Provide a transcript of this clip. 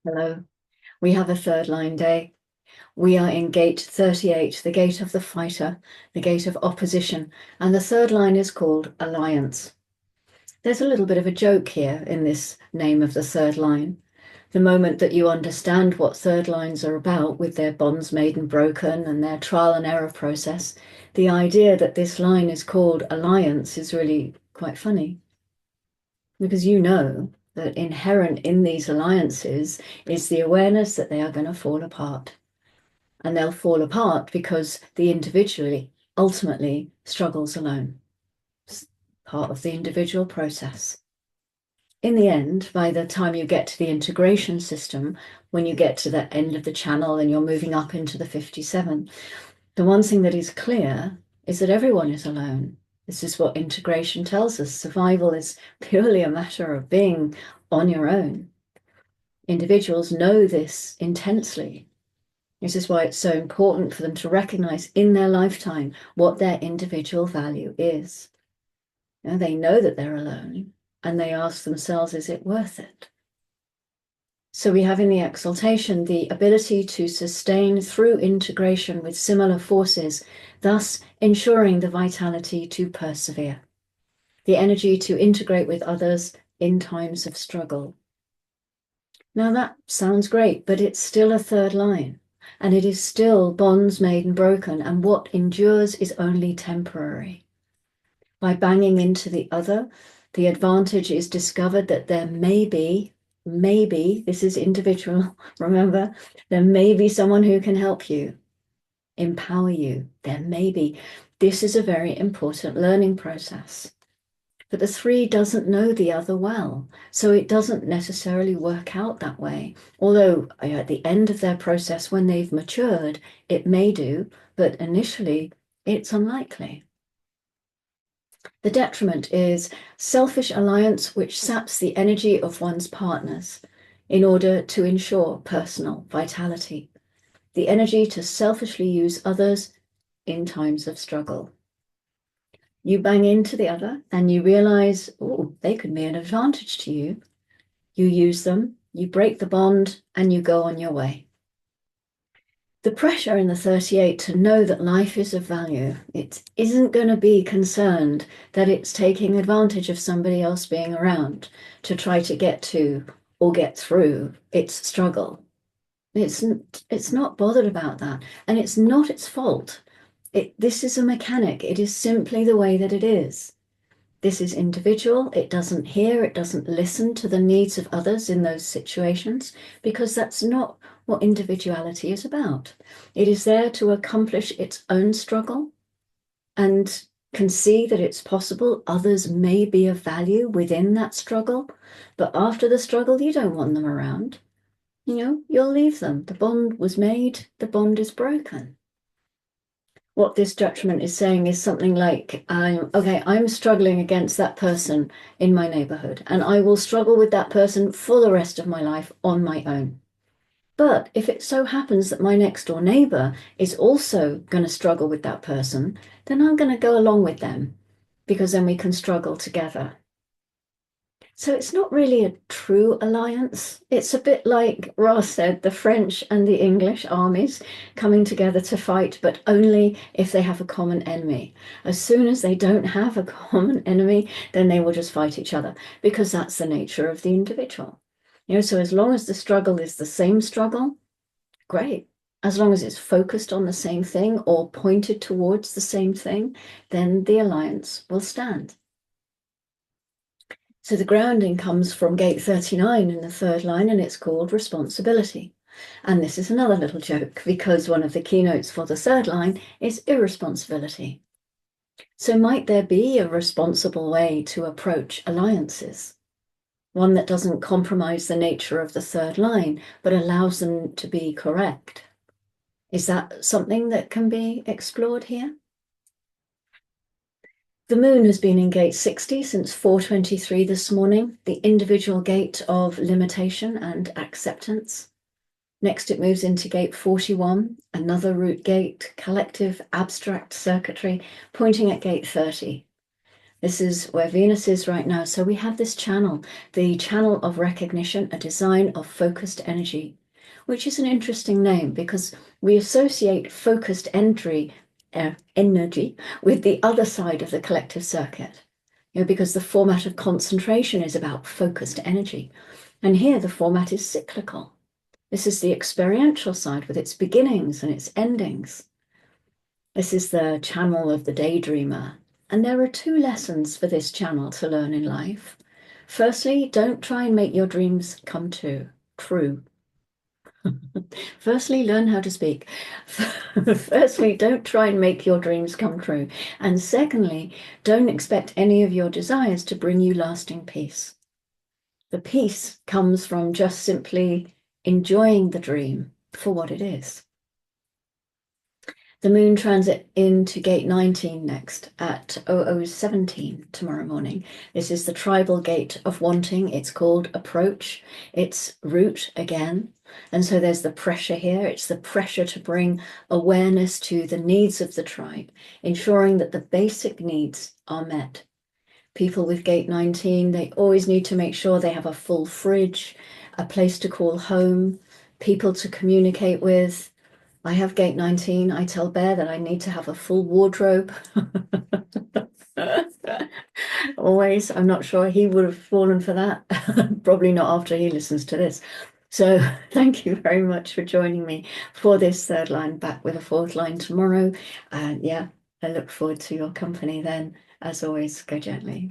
Hello. We have a third line day. We are in gate 38, the gate of the fighter, the gate of opposition, and the third line is called alliance. There's a little bit of a joke here in this name of the third line. The moment that you understand what third lines are about with their bonds made and broken and their trial and error process, the idea that this line is called alliance is really quite funny. Because you know that inherent in these alliances is the awareness that they are going to fall apart. And they'll fall apart because the individually ultimately struggles alone. It's part of the individual process. In the end, by the time you get to the integration system, when you get to the end of the channel and you're moving up into the 57, the one thing that is clear is that everyone is alone. This is what integration tells us. Survival is purely a matter of being on your own. Individuals know this intensely. This is why it's so important for them to recognize in their lifetime what their individual value is. You know, they know that they're alone and they ask themselves, is it worth it? So we have in the exaltation the ability to sustain through integration with similar forces, thus ensuring the vitality to persevere, the energy to integrate with others in times of struggle. Now that sounds great, but it's still a third line, and it is still bonds made and broken, and what endures is only temporary. By banging into the other, the advantage is discovered that there may be, this is individual, remember, there may be someone who can help you, empower you. There may be. This is a very important learning process. But the three doesn't know the other well, so it doesn't necessarily work out that way. Although at the end of their process, when they've matured, it may do, but initially it's unlikely. The detriment is selfish alliance, which saps the energy of one's partners in order to ensure personal vitality, the energy to selfishly use others in times of struggle. You bang into the other and you realize, oh, they could be an advantage to you. You use them, you break the bond, and you go on your way. The pressure in the 38 to know that life is of value, it isn't going to be concerned that it's taking advantage of somebody else being around to try to get to or get through its struggle. It's not bothered about that, and it's not its fault. This is a mechanic. It is simply the way that it is. This is individual. It doesn't hear, it doesn't listen to the needs of others in those situations, because that's not what individuality is about. It is there to accomplish its own struggle and can see that it's possible others may be of value within that struggle, but after the struggle, you don't want them around. You know, you'll leave them. The bond was made, the bond is broken. What this judgment is saying is something like, okay, I'm struggling against that person in my neighborhood, and I will struggle with that person for the rest of my life on my own. But if it so happens that my next door neighbor is also going to struggle with that person, then I'm going to go along with them because then we can struggle together. So it's not really a true alliance. It's a bit like Ross said, the French and the English armies coming together to fight, but only if they have a common enemy. As soon as they don't have a common enemy, then they will just fight each other because that's the nature of the individual. You know, so as long as the struggle is the same struggle, great. As long as it's focused on the same thing or pointed towards the same thing, then the alliance will stand. So the grounding comes from gate 39 in the third line, and it's called responsibility. And this is another little joke because one of the keynotes for the third line is irresponsibility. So might there be a responsible way to approach alliances? One that doesn't compromise the nature of the third line, but allows them to be correct. Is that something that can be explored here? The moon has been in gate 60 since 4:23 this morning, the individual gate of limitation and acceptance. Next, it moves into gate 41, another root gate, collective abstract circuitry, pointing at gate 30. This is where Venus is right now. So we have this channel, the channel of recognition, a design of focused energy, which is an interesting name because we associate focused energy with the other side of the collective circuit. Because the format of concentration is about focused energy. And here the format is cyclical. This is the experiential side with its beginnings and its endings. This is the channel of the daydreamer. And there are two lessons for this channel to learn in life. Firstly, don't try and make your dreams come true. Firstly, learn how to speak. Firstly, don't try and make your dreams come true. And secondly, don't expect any of your desires to bring you lasting peace. The peace comes from just simply enjoying the dream for what it is. The moon transit into gate 19 next at 0017 tomorrow morning. This is the tribal gate of wanting. It's called approach. It's root again. And so there's the pressure here. It's the pressure to bring awareness to the needs of the tribe, ensuring that the basic needs are met. People with gate 19, they always need to make sure they have a full fridge, a place to call home, people to communicate with. I have gate 19. I tell Bear that I need to have a full wardrobe. Always. I'm not sure he would have fallen for that. Probably not after he listens to this. So thank you very much for joining me for this third line, back with a fourth line tomorrow. And yeah, I look forward to your company then. As always, go gently.